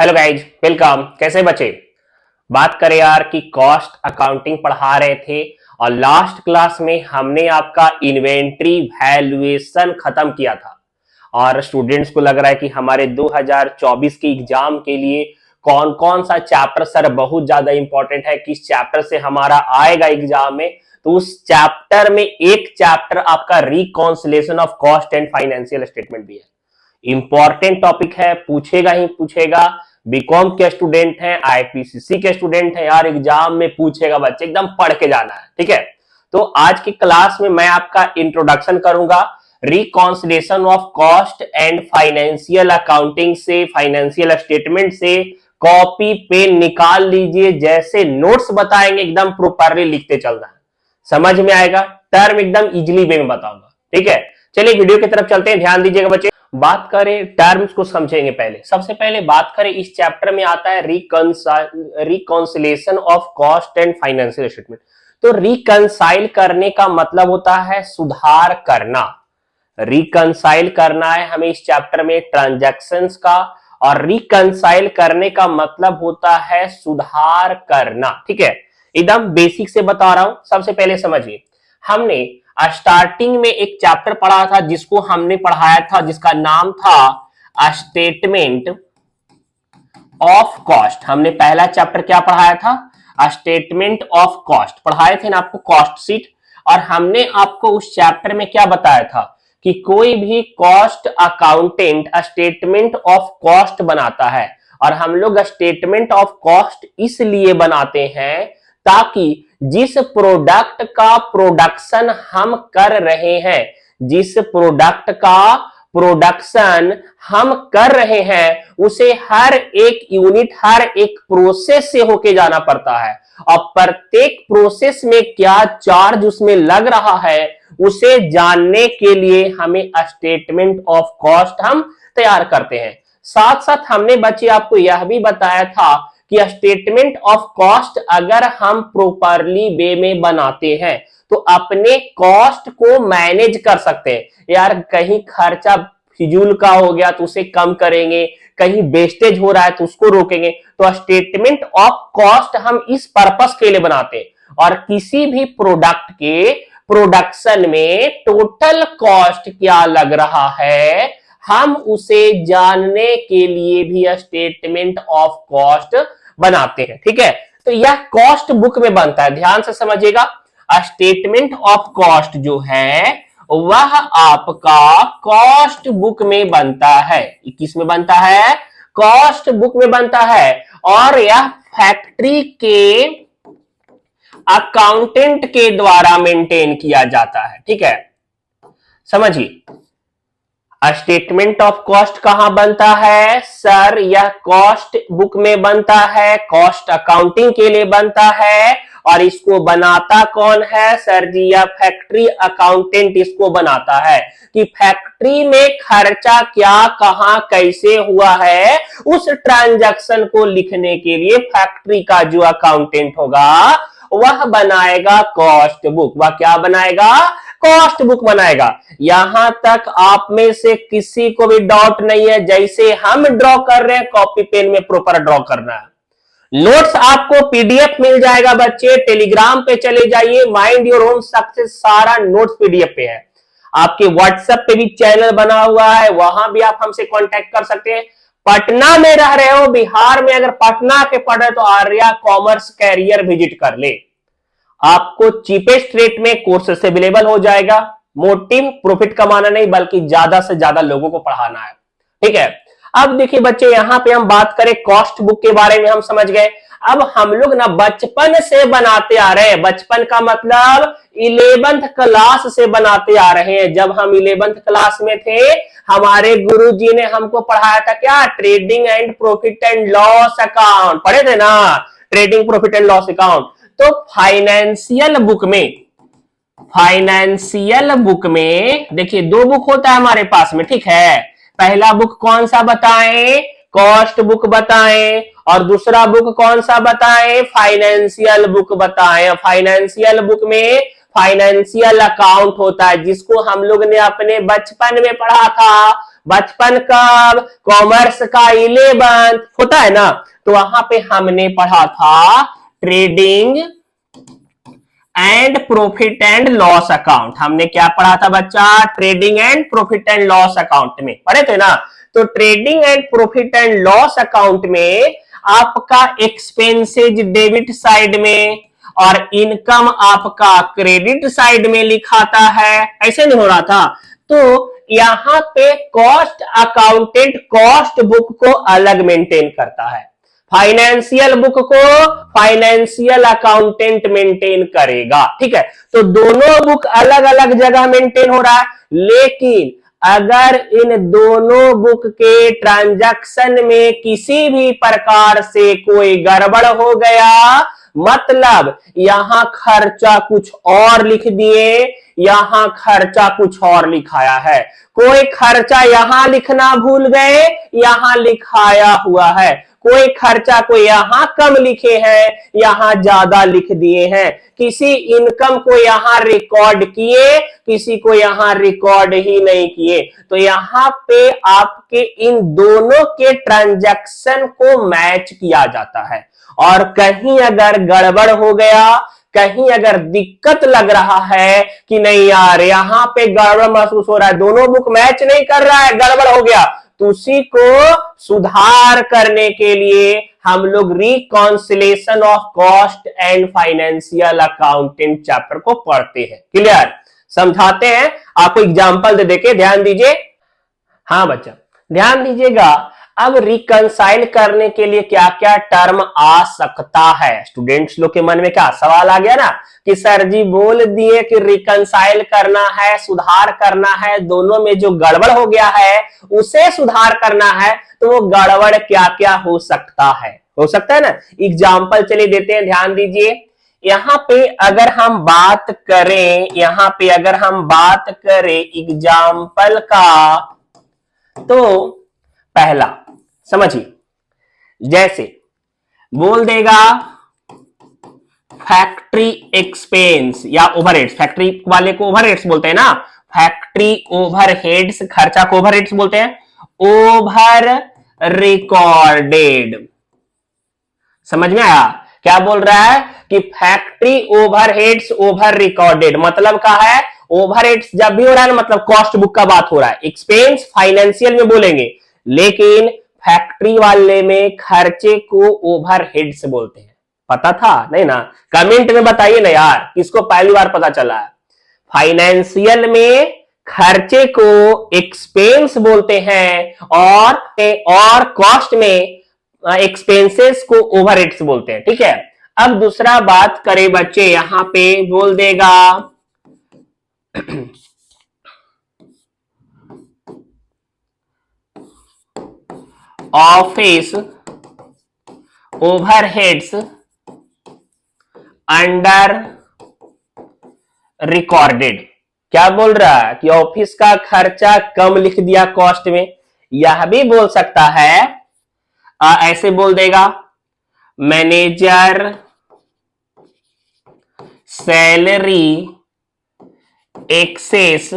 Hello guys, welcome. कैसे बचे? बात करें यार कि कॉस्ट अकाउंटिंग पढ़ा रहे थे और लास्ट क्लास में हमने आपका इन्वेंट्री वैल्यूएशन खत्म किया था और स्टूडेंट्स को लग रहा है कि हमारे 2024 के एग्जाम के लिए कौन कौन सा चैप्टर सर बहुत ज्यादा इंपॉर्टेंट है, किस चैप्टर से हमारा आएगा एग्जाम में। तो उस चैप्टर में एक चैप्टर आपका reconciliation of cost and financial statement भी है। इंपॉर्टेंट टॉपिक है, पूछेगा ही पूछेगा। बीकॉम के स्टूडेंट हैं, आईपीसीसी के स्टूडेंट हैं, यार एग्जाम में पूछेगा बच्चे, एकदम पढ़ के जाना है। ठीक है, तो आज की क्लास में मैं आपका इंट्रोडक्शन करूंगा reconciliation of cost and financial accounting से, फाइनेंशियल स्टेटमेंट से। कॉपी पेन निकाल लीजिए, जैसे नोट्स बताएंगे एकदम प्रॉपरली लिखते चलना है, समझ में आएगा। टर्म एकदम इजिली वे में बताऊंगा। ठीक है, चलिए वीडियो की तरफ चलते हैं, ध्यान दीजिएगा बच्चे। बात करें टर्म्स को समझेंगे पहले। सबसे पहले बात करें, इस चैप्टर में आता है reconciliation of cost and financial statement. तो रिकंसाइल करने का मतलब होता है सुधार करना। रिकंसाइल करना है हमें इस चैप्टर में ट्रांजैक्शंस का, और रिकंसाइल करने का मतलब होता है सुधार करना। ठीक है, एकदम बेसिक से बता रहा हूं। सबसे पहले समझिए, हमने स्टार्टिंग में एक चैप्टर पढ़ा था जिसको हमने पढ़ाया था, जिसका नाम था स्टेटमेंट ऑफ कॉस्ट। हमने पहला चैप्टर क्या पढ़ाया था? स्टेटमेंट ऑफ कॉस्ट पढ़ाए थे ना आपको, कॉस्ट शीट। और हमने आपको उस चैप्टर में क्या बताया था कि कोई भी cost accountant statement of cost बनाता है। और हम लोग स्टेटमेंट ऑफ कॉस्ट इसलिए बनाते हैं ताकि जिस प्रोडक्ट का प्रोडक्शन हम कर रहे हैं, जिस प्रोडक्ट का प्रोडक्शन हम कर रहे हैं, उसे हर एक यूनिट, हर एक प्रोसेस से होके जाना पड़ता है। और प्रत्येक प्रोसेस में क्या चार्ज उसमें लग रहा है, उसे जानने के लिए हमें स्टेटमेंट ऑफ कॉस्ट हम तैयार करते हैं। साथ साथ हमने बच्चे आपको यह भी बताया था कि स्टेटमेंट ऑफ कॉस्ट अगर हम प्रॉपरली वे में बनाते हैं तो अपने कॉस्ट को मैनेज कर सकते हैं। यार कहीं खर्चा फिजूल का हो गया तो उसे कम करेंगे, कहीं वेस्टेज हो रहा है तो उसको रोकेंगे। तो स्टेटमेंट ऑफ कॉस्ट हम इस पर्पस के लिए बनाते हैं। और किसी भी प्रोडक्ट के प्रोडक्शन में टोटल कॉस्ट क्या लग रहा है, हम उसे जानने के लिए भी स्टेटमेंट ऑफ कॉस्ट बनाते हैं। ठीक है, तो यह कॉस्ट बुक में बनता है, ध्यान से समझिएगा। स्टेटमेंट ऑफ कॉस्ट जो है वह आपका कॉस्ट बुक में बनता है। किस में बनता है? कॉस्ट बुक में बनता है। और यह फैक्ट्री के अकाउंटेंट के द्वारा मेंटेन किया जाता है। ठीक है, समझिए स्टेटमेंट ऑफ कॉस्ट कहां बनता है सर? यह कॉस्ट बुक में बनता है, कॉस्ट अकाउंटिंग के लिए बनता है। और इसको बनाता कौन है सर जी? यह फैक्ट्री अकाउंटेंट इसको बनाता है कि फैक्ट्री में खर्चा क्या, कहां, कैसे हुआ है, उस ट्रांजैक्शन को लिखने के लिए फैक्ट्री का जो अकाउंटेंट होगा वह बनाएगा कॉस्ट बुक। वह क्या बनाएगा? कॉस्ट बुक बनाएगा। यहां तक आप में से किसी को भी डाउट नहीं है? जैसे हम ड्रॉ कर रहे हैं, कॉपी पेन में प्रॉपर ड्रॉ करना है। नोट्स आपको पीडीएफ मिल जाएगा बच्चे, टेलीग्राम पे चले जाइए, माइंड योर ओन सक्सेस सारा नोट्स पीडीएफ पे है। आपके व्हाट्सएप पे भी चैनल बना हुआ है, वहां भी आप हमसे कांटेक्ट कर सकते हैं। पटना में रह रहे हो, बिहार में अगर पटना के पढ़े तो आर्या कॉमर्स कैरियर विजिट कर ले, आपको चीपेस्ट रेट में कोर्सेस अवेलेबल हो जाएगा। मोटिव प्रॉफिट कमाना नहीं बल्कि ज्यादा से ज्यादा लोगों को पढ़ाना है। ठीक है, अब देखिए बच्चे, यहां पे हम बात करें कॉस्ट बुक के बारे में, हम समझ गए। अब हम लोग ना बचपन से बनाते आ रहे हैं, बचपन का मतलब 11th क्लास से बनाते आ रहे हैं। जब हम 11th क्लास में थे, हमारे गुरुजी ने हमको पढ़ाया था क्या? Trading and profit and loss account पढ़े थे ना, trading profit and loss account. तो फाइनेंशियल बुक में देखिए दो बुक होता है हमारे पास में। ठीक है, पहला बुक कौन सा बताएं? कॉस्ट बुक बताएं। और दूसरा बुक कौन सा बताएं? फाइनेंशियल बुक बताएं। फाइनेंशियल बुक में फाइनेंशियल अकाउंट होता है, जिसको हम लोग ने अपने बचपन में पढ़ा था। बचपन कब? कॉमर्स का 11th होता है ना, तो वहां पे हमने पढ़ा था trading and profit and loss account. हमने क्या पढ़ा था बच्चा? Trading and profit and loss account में पढ़े थे ना। तो trading and profit and loss account में आपका एक्सपेंसेज डेबिट साइड में और इनकम आपका क्रेडिट साइड में लिखाता है, ऐसे नहीं हो रहा था। तो यहां पे कॉस्ट अकाउंटेंट कॉस्ट बुक को अलग मेंटेन करता है, फाइनेंशियल बुक को फाइनेंशियल अकाउंटेंट मेंटेन करेगा, ठीक है। तो दोनों बुक अलग अलग जगह मेंटेन हो रहा है, लेकिन अगर इन दोनों बुक के ट्रांजैक्शन में किसी भी प्रकार से कोई गड़बड़ हो गया, मतलब यहां खर्चा कुछ और लिख दिए, यहां खर्चा कुछ और लिखाया है, कोई खर्चा यहां लिखना भूल गए, यहां लिखाया हुआ है, कोई खर्चा को यहां कम लिखे हैं, यहां ज्यादा लिख दिए हैं, किसी इनकम को यहां रिकॉर्ड किए, किसी को यहां रिकॉर्ड ही नहीं किए। तो यहां पे आपके इन दोनों के ट्रांजैक्शन को मैच किया जाता है, और कहीं अगर गड़बड़ हो गया, कहीं अगर दिक्कत लग रहा है कि नहीं यार यहां पे गड़बड़ महसूस हो रहा है, दोनों बुक मैच नहीं कर रहा है, गड़बड़ हो गया, तो उसी को सुधार करने के लिए हम लोग reconciliation of cost and financial accounting chapter को पढ़ते हैं। क्लियर? समझाते हैं, आपको एग्जांपल दे देके ध्यान दीजिए। हाँ बच्चा ध्यान दीजिएगा। अब रिकंसाइल करने के लिए क्या क्या टर्म आ सकता है? स्टूडेंट्स लोग के मन में क्या सवाल आ गया ना कि सर जी बोल दिए कि रिकंसाइल करना है, सुधार करना है, दोनों में जो गड़बड़ हो गया है उसे सुधार करना है, तो वो गड़बड़ क्या क्या हो सकता है? हो सकता है ना, एग्जाम्पल चलिए देते हैं, ध्यान दीजिए। यहां पे अगर हम बात करें, यहां पे अगर हम बात करें एग्जाम्पल का, तो पहला समझिए, जैसे बोल देगा फैक्ट्री एक्सपेंस या ओवरहेड्स, फैक्ट्री वाले को ओवरहेड्स बोलते हैं ना, फैक्ट्री ओवरहेड्स, खर्चा को ओवरहेड्स बोलते हैं, ओवर रिकॉर्डेड। समझ में आया क्या बोल रहा है कि फैक्ट्री ओवरहेड्स ओवर रिकॉर्डेड, मतलब क्या है? ओवरहेड्स जब भी हो रहा है मतलब कॉस्ट बुक का बात हो रहा है, एक्सपेंस फाइनेंशियल में बोलेंगे, लेकिन फैक्ट्री वाले में खर्चे को ओवरहेड्स बोलते हैं। पता था नहीं ना? कमेंट में बताइए ना यार, किसको पहली बार पता चला है। फाइनेंशियल में खर्चे को एक्सपेंस बोलते हैं, और कॉस्ट में एक्सपेंसेस को ओवरहेड्स बोलते हैं, ठीक है। अब दूसरा बात करें बच्चे, यहां पे बोल देगा ऑफिस ओवरहेड्स अंडर रिकॉर्डेड। क्या बोल रहा है कि ऑफिस का खर्चा कम लिख दिया कॉस्ट में। यह भी बोल सकता है, ऐसे बोल देगा manager salary excess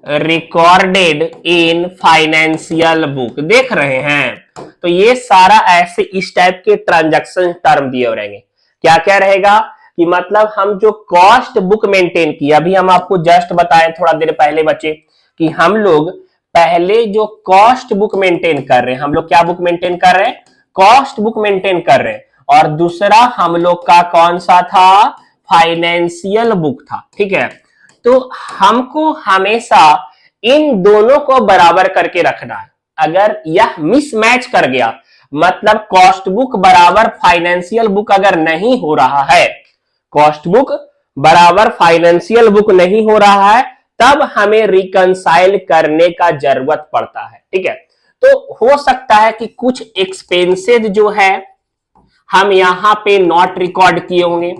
recorded in financial book. देख रहे हैं, तो ये सारा ऐसे इस टाइप के ट्रांजैक्शन टर्म दिए रहेंगे। क्या क्या रहेगा कि मतलब हम जो कॉस्ट बुक मेंटेन की, अभी हम आपको जस्ट बताएं थोड़ा देर पहले बच्चे कि हम लोग पहले जो कॉस्ट बुक मेंटेन कर रहे हैं, हम लोग क्या बुक मेंटेन कर रहे हैं? कॉस्ट बुक मेंटेन कर रहे हैं, और दूसरा हम लोग का कौन सा था? फाइनेंशियल बुक था, ठीक है। तो हमको हमेशा इन दोनों को बराबर करके रखना है। अगर यह मिसमैच कर गया, मतलब कॉस्ट बुक बराबर फाइनेंशियल बुक अगर नहीं हो रहा है, कॉस्ट बुक बराबर फाइनेंशियल बुक नहीं हो रहा है, तब हमें रिकंसाइल करने का जरूरत पड़ता है, ठीक है। तो हो सकता है कि कुछ एक्सपेंसेस जो है हम यहां पे नॉट रिकॉर्ड किए होंगे,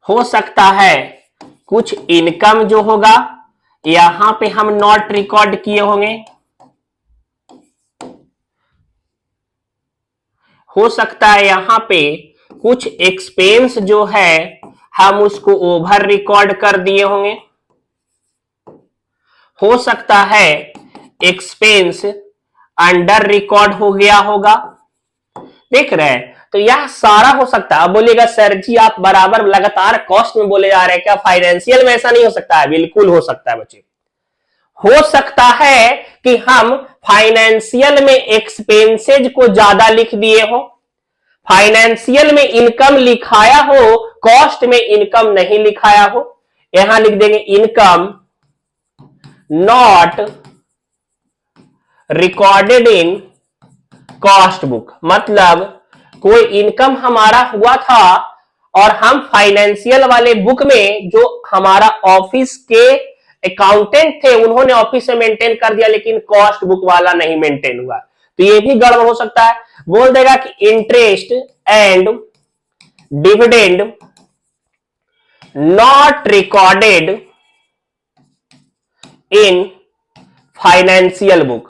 हो सकता है कुछ इनकम जो होगा यहां पे हम नॉट रिकॉर्ड किए होंगे, हो सकता है यहां पे कुछ एक्सपेंस जो है हम उसको ओवर रिकॉर्ड कर दिए होंगे, हो सकता है एक्सपेंस अंडर रिकॉर्ड हो गया होगा, देख रहे हैं। तो यह सारा हो सकता है। अब बोलिएगा सर जी आप बराबर लगातार कॉस्ट में बोले जा रहे हैं, क्या फाइनेंशियल में ऐसा नहीं हो सकता है? बिल्कुल हो सकता है बच्चे। हो सकता है कि हम फाइनेंशियल में एक्सपेंसेज को ज्यादा लिख दिए हो, फाइनेंशियल में इनकम लिखाया हो, कॉस्ट में इनकम नहीं लिखाया हो। यहां लिख देंगे income not recorded in cost book, मतलब कोई इनकम हमारा हुआ था और हम फाइनेंशियल वाले बुक में जो हमारा ऑफिस के अकाउंटेंट थे उन्होंने ऑफिस से मेंटेन कर दिया, लेकिन कॉस्ट बुक वाला नहीं मेंटेन हुआ, तो ये भी गड़बड़ हो सकता है। बोल देगा कि interest and dividend not recorded in financial book,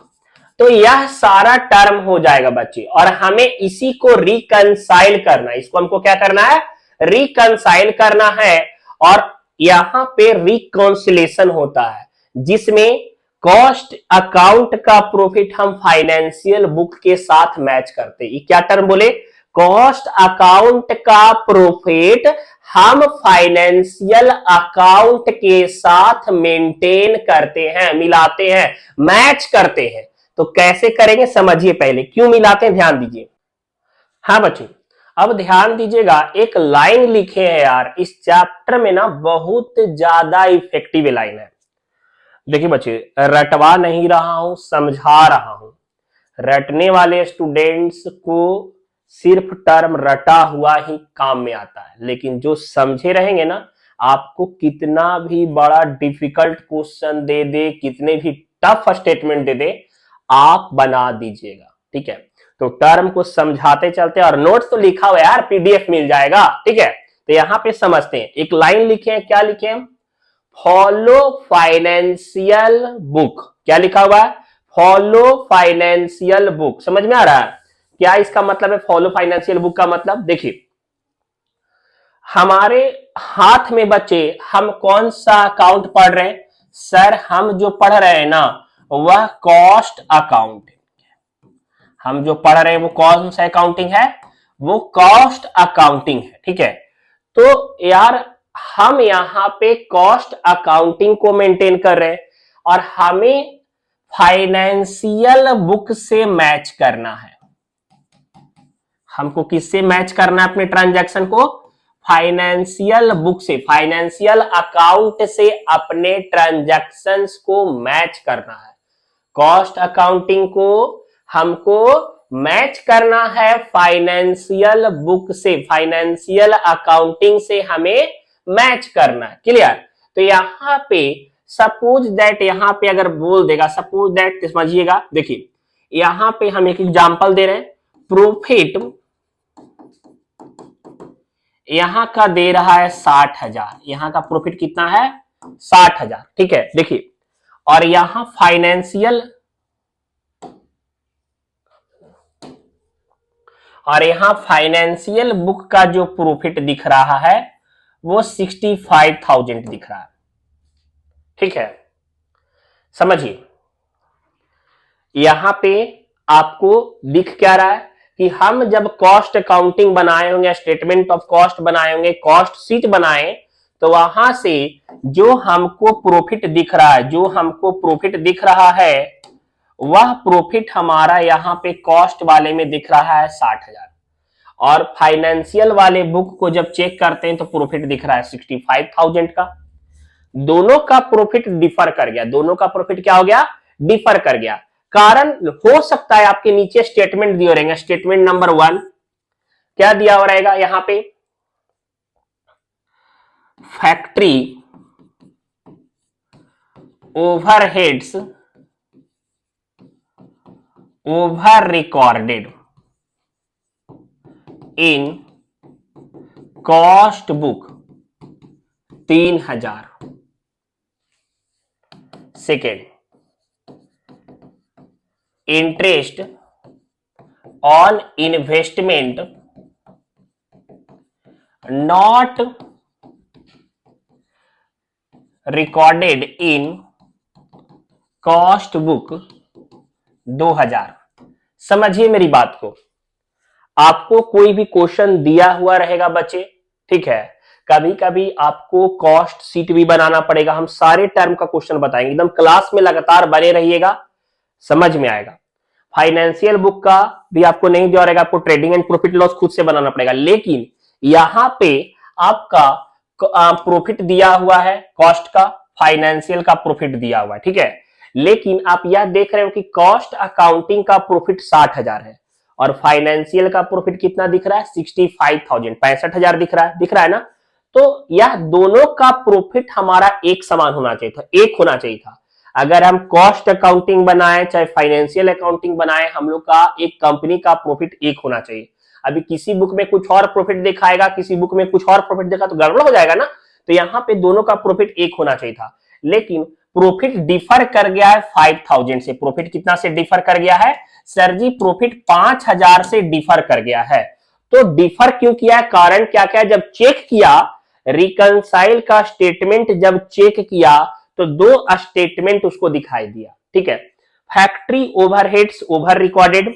तो यह सारा टर्म हो जाएगा बच्चे, और हमें इसी को रिकंसाइल करना है। इसको हमको क्या करना है? रिकंसाइल करना है। और यहां पे रिकॉन्सिलेशन होता है जिसमें कॉस्ट अकाउंट का प्रॉफिट हम फाइनेंशियल बुक के साथ मैच करते हैं। क्या टर्म बोले? कॉस्ट अकाउंट का प्रॉफिट हम फाइनेंशियल अकाउंट के साथ मेंटेन करते हैं, मिलाते हैं, मैच करते हैं। तो कैसे करेंगे समझिए, पहले क्यों मिलाते हैं ध्यान दीजिए। हाँ बच्चों, अब ध्यान दीजिएगा, एक लाइन लिखे है यार इस चैप्टर में ना, बहुत ज्यादा इफेक्टिव लाइन है। देखिए बच्चे, रटवा नहीं रहा हूं, समझा रहा हूं। रटने वाले स्टूडेंट्स को सिर्फ टर्म रटा हुआ ही काम में आता है, लेकिन जो समझे रहेंगे ना, आपको कितना भी बड़ा डिफिकल्ट क्वेश्चन दे दे, कितने भी टफ स्टेटमेंट दे दे, आप बना दीजिएगा, ठीक है। तो टर्म को समझाते चलते, और नोट्स तो लिखा हुआ है यार, पीडीएफ मिल जाएगा, ठीक है। तो यहां पे समझते हैं, एक लाइन लिखे हैं, क्या लिखे हैं? Follow financial book. क्या लिखा हुआ है? Follow financial book. समझ में आ रहा है क्या इसका मतलब है? फॉलो फाइनेंशियल बुक का मतलब देखिए, हमारे हाथ में बच्चे हम कौन सा अकाउंट पढ़ रहे हैं? सर हम जो पढ़ रहे हैं ना, वह कॉस्ट अकाउंट है। हम जो पढ़ रहे हैं वो कौन सा अकाउंटिंग है? वो कॉस्ट अकाउंटिंग है, ठीक है। तो यार हम यहां पे कॉस्ट अकाउंटिंग को मेंटेन कर रहे हैं, और हमें फाइनेंशियल बुक से मैच करना है। हमको किससे मैच करना है अपने ट्रांजैक्शन को? फाइनेंशियल बुक से, फाइनेंशियल अकाउंट से अपने ट्रांजैक्शंस को मैच करना है। कॉस्ट अकाउंटिंग को हमको मैच करना है फाइनेंशियल बुक से, फाइनेंशियल अकाउंटिंग से हमें मैच करना है। क्लियर? तो यहां पे सपोज दैट, यहां पे अगर बोल देगा सपोज दैट, समझिएगा, देखिए यहां पे हम एक एग्जांपल दे रहे हैं। प्रॉफिट यहां का दे रहा है 60,000, यहां का प्रॉफिट कितना है? 60,000, ठीक है। देखिए, और यहां फाइनेंशियल, और यहां फाइनेंशियल बुक का जो प्रॉफिट दिख रहा है वो 65,000 दिख रहा है, ठीक है। समझिए, यहां पे आपको दिख क्या रहा है कि हम जब कॉस्ट अकाउंटिंग बनाए होंगे, स्टेटमेंट ऑफ कॉस्ट बनाए होंगे, कॉस्ट शीट बनाए, तो वहां से जो हमको प्रॉफिट दिख रहा है, जो हमको प्रॉफिट दिख रहा है, वह प्रॉफिट हमारा यहां पे कॉस्ट वाले में दिख रहा है 60,000, और फाइनेंशियल वाले बुक को जब चेक करते हैं तो प्रॉफिट दिख रहा है 65,000 का। दोनों का प्रॉफिट डिफर कर गया, दोनों का प्रॉफिट क्या हो गया? डिफर कर गया। कारण हो सकता है आपके नीचे स्टेटमेंट दिए रहेंगे, स्टेटमेंट नंबर 1 क्या दिया हो रहेगा यहां पे? Factory overheads over recorded in cost book 3,000। Second, interest on investment not recorded in cost book 2000। समझिए मेरी बात को, आपको कोई भी क्वेश्चन दिया हुआ रहेगा बच्चे, ठीक है, कभी कभी आपको कॉस्ट शीट भी बनाना पड़ेगा। हम सारे टर्म का क्वेश्चन बताएंगे, एकदम क्लास में लगातार बने रहिएगा, समझ में आएगा। फाइनेंशियल बुक का भी आपको नहीं दिया रहेगा, आपको ट्रेडिंग एंड प्रॉफिट लॉस खुद से बनाना पड़ेगा। लेकिन यहां पे आपका प्रॉफिट दिया हुआ है, कॉस्ट का, फाइनेंशियल का प्रॉफिट दिया हुआ है, ठीक है। लेकिन आप यह देख रहे हो कि कॉस्ट अकाउंटिंग का प्रॉफिट 60,000 है और फाइनेंशियल का प्रॉफिट कितना दिख रहा है, 65,000, 65,000 दिख रहा है ना। तो यह दोनों का प्रॉफिट हमारा एक समान होना चाहिए था, एक होना चाहिए था। अगर हम कॉस्ट अकाउंटिंग बनाए चाहे फाइनेंशियल अकाउंटिंग बनाए, हम लोग का एक कंपनी का प्रॉफिट एक होना चाहिए। अभी किसी बुक में कुछ और प्रॉफिट दिखाएगा, किसी बुक में कुछ और प्रॉफिट देखा तो गड़बड़ हो जाएगा ना। तो यहाँ पे दोनों का प्रॉफिट एक होना चाहिए था, लेकिन प्रॉफिट डिफर कर गया है 5,000 से। प्रॉफिट कितना से डिफर कर गया है सर जी? प्रॉफिट 5,000 से डिफर कर गया है। तो डिफर क्यों किया है, कारण क्या क्या है? जब चेक किया, रिकंसाइल का स्टेटमेंट जब चेक किया तो दो स्टेटमेंट उसको दिखाई दिया, ठीक है। Factory overheads over recorded,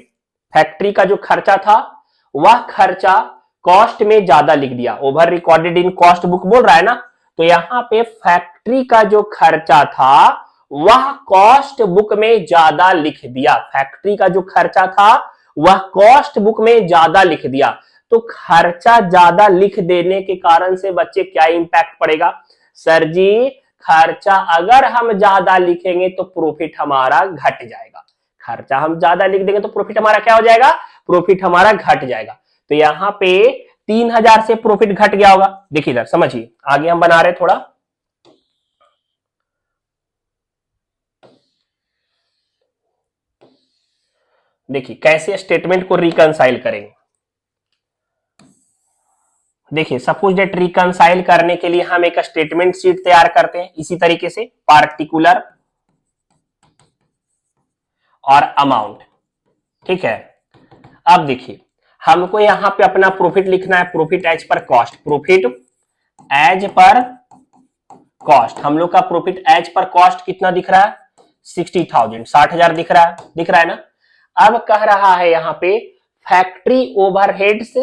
factory का जो खर्चा था वह खर्चा कॉस्ट में ज्यादा लिख दिया, over recorded in cost book बोल रहा है ना। तो यहां पे फैक्ट्री का जो खर्चा था वह कॉस्ट बुक में ज्यादा लिख दिया, फैक्ट्री का जो खर्चा था वह कॉस्ट बुक में ज्यादा लिख दिया। तो खर्चा ज्यादा लिख देने के कारण से बच्चे क्या इंपैक्ट पड़ेगा सर जी? खर्चा अगर हम ज्यादा लिखेंगे तो प्रॉफिट हमारा घट जाएगा, खर्चा हम ज्यादा लिख देंगे तो प्रॉफिट हमारा क्या हो जाएगा? प्रॉफिट हमारा घट जाएगा। तो यहां पे 3,000 से प्रॉफिट घट गया होगा। देखिए इधर समझिए, आगे हम बना रहे थोड़ा, देखिए कैसे स्टेटमेंट को रिकंसाइल करेंगे। देखिए सपोज डेट रिकंसाइल करने के लिए हम एक स्टेटमेंट शीट तैयार करते हैं इसी तरीके से, पार्टिकुलर और अमाउंट, ठीक है। अब देखिए हमको यहां पे अपना प्रॉफिट लिखना है, profit as per cost, profit as per cost. हम लोग का प्रॉफिट एज पर कॉस्ट कितना दिख रहा है? 60,000, 60,000 दिख रहा है ना। अब कह रहा है यहां पे factory overheads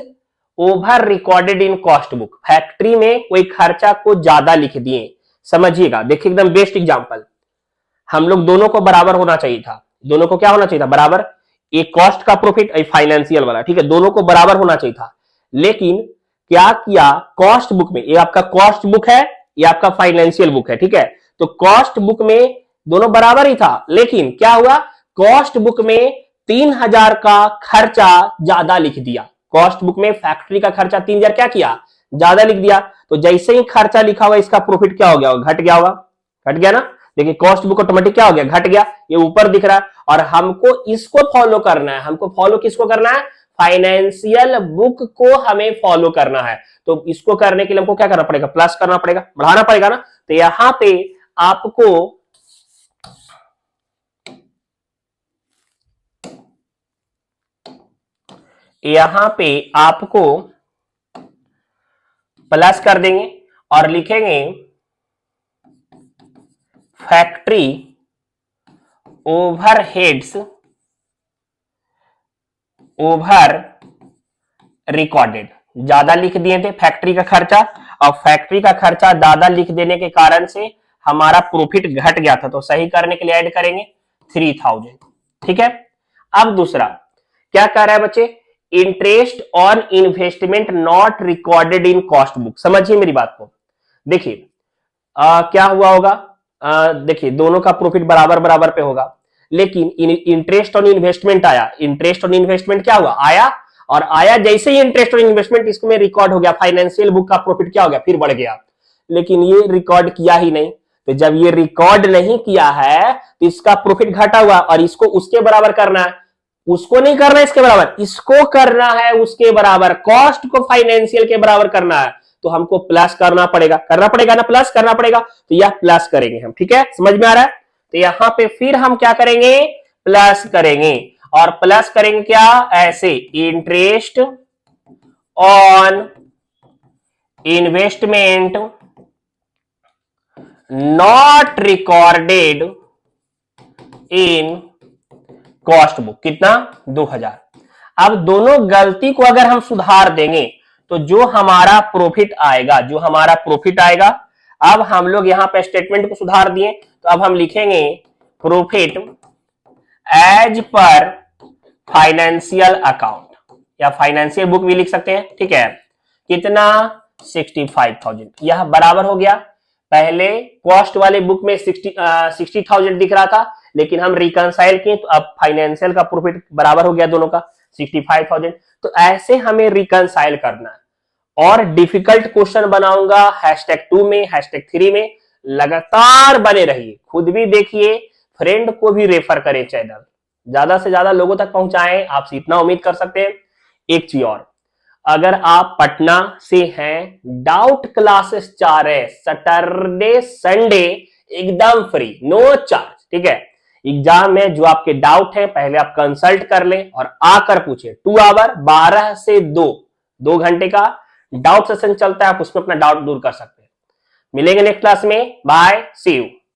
over recorded in cost book, factory में कोई खर्चा को ज्यादा लिख दिए। समझिएगा, देखिए एकदम बेस्ट एग्जांपल, हम लोग दोनों को बराबर होना चाहिए था, दोनों को क्या होना चाहिए था? बराबर। एक कॉस्ट का प्रॉफिट, एक फाइनेंशियल वाला, ठीक है, दोनों को बराबर होना चाहिए था। लेकिन क्या किया, कॉस्ट बुक में, ये आपका कॉस्ट बुक है, ये आपका फाइनेंशियल बुक है, ठीक है। तो कॉस्ट बुक में दोनों बराबर ही था, लेकिन क्या हुआ, कॉस्ट बुक में 3,000 का खर्चा ज्यादा लिख दिया। कॉस्ट बुक में फैक्ट्री का खर्चा 3,000 क्या किया? ज्यादा लिख दिया। तो जैसे ही खर्चा लिखा हुआ, इसका प्रॉफिट क्या हो गया? घट गया होगा, घट गया ना। देखिए कॉस्ट बुक ऑटोमेटिक क्या हो गया? घट गया, ये ऊपर दिख रहा है। और हमको इसको फॉलो करना है, हमको फॉलो किसको करना है? फाइनेंशियल बुक को हमें फॉलो करना है। तो इसको करने के लिए हमको क्या करना पड़ेगा? प्लस करना पड़ेगा, बढ़ाना पड़ेगा ना। तो यहां पे आपको प्लस कर देंगे और लिखेंगे फैक्ट्री ओवरहेड्स ओवर रिकॉर्डेड। ज्यादा लिख दिए थे फैक्ट्री का खर्चा, और फैक्ट्री का खर्चा ज्यादा लिख देने के कारण से हमारा प्रॉफिट घट गया था। तो सही करने के लिए ऐड करेंगे 3,000, ठीक है। अब दूसरा क्या कह रहा है बच्चे? Interest on investment not recorded in cost book. समझिए मेरी बात को, देखिए क्या हुआ होगा, देखिए दोनों का प्रॉफिट बराबर बराबर पे होगा, लेकिन इंटरेस्ट ऑन इन्वेस्टमेंट आया, इंटरेस्ट ऑन इन्वेस्टमेंट क्या हुआ? आया, और आया जैसे ही इंटरेस्ट ऑन इन्वेस्टमेंट इसमें रिकॉर्ड हो गया, फाइनेंशियल बुक का प्रॉफिट क्या हो गया? फिर बढ़ गया। लेकिन ये रिकॉर्ड किया ही नहीं, तो जब ये रिकॉर्ड नहीं किया है तो इसका प्रॉफिट घटा हुआ, और इसको उसके बराबर करना है, उसको नहीं करना है इसके बराबर, इसको करना है उसके बराबर, कॉस्ट को फाइनेंशियल के बराबर करना है। तो हमको प्लस करना पड़ेगा ना, प्लस करना पड़ेगा। तो यह प्लस करेंगे हम, ठीक है, समझ में आ रहा है। तो यहां पे फिर हम क्या करेंगे? प्लस करेंगे, और प्लस करेंगे क्या? ऐसे, interest on investment not recorded in cost book, कितना 2000। अब दोनों गलती को अगर हम सुधार देंगे तो जो हमारा प्रॉफिट आएगा, अब हम लोग यहां पे स्टेटमेंट को सुधार दिए तो अब हम लिखेंगे profit as per financial account या फाइनेंशियल बुक भी लिख सकते हैं, ठीक है। कितना 65,000, यह बराबर हो गया। पहले कॉस्ट वाले बुक में 60,000 दिख रहा था, लेकिन हम रिकंसाइल किए तो अब फाइनेंशियल का प्रॉफिट बराबर हो गया दोनों का 65,000। तो ऐसे हमें रिकंसाइल करना है। और डिफिकल्ट क्वेश्चन बनाऊंगा #2 में, #3 में। लगातार बने रहिए, खुद भी देखिए, फ्रेंड को भी रेफर करें, चैनल ज्यादा से ज्यादा लोगों तक पहुंचाएं, आपसे इतना उम्मीद कर सकते हैं। एक चीज और, अगर आप पटना से हैं, डाउट क्लासेस 4 है, सैटरडे संडे एकदम फ्री, नो चार्ज, ठीक है। एग्जाम में जो आपके डाउट है पहले आप कंसल्ट कर लें और आकर पूछे। 2 आवर 12 से 2 घंटे का डाउट सेशन चलता है, आप उसमें अपना डाउट दूर कर सकते हैं। मिलेंगे नेक्स्ट क्लास में, बाय, सी यू।